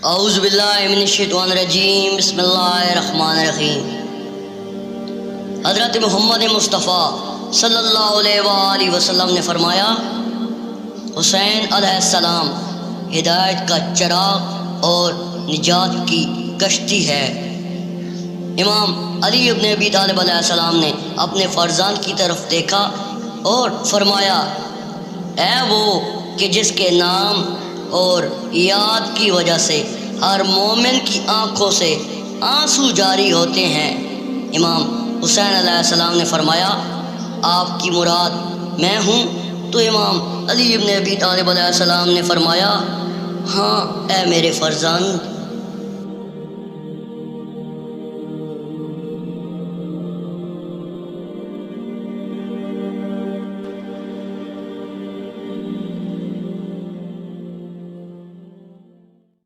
اعوذ باللہ من الشیطان الرجیم، بسم اللہ الرحمن الرحیم۔ حضرت محمد مصطفیٰ صلی اللہ علیہ وآلہ وسلم نے فرمایا، حسین علیہ السلام ہدایت کا چراغ اور نجات کی کشتی ہے۔ امام علی ابن ابی طالب علیہ السلام نے اپنے فرزند کی طرف دیکھا اور فرمایا، اے وہ کہ جس کے نام اور یاد کی وجہ سے ہر مومن کی آنکھوں سے آنسو جاری ہوتے ہیں۔ امام حسین علیہ السلام نے فرمایا، آپ کی مراد میں ہوں؟ تو امام علی ابن ابی طالب علیہ السلام نے فرمایا، ہاں اے میرے فرزند،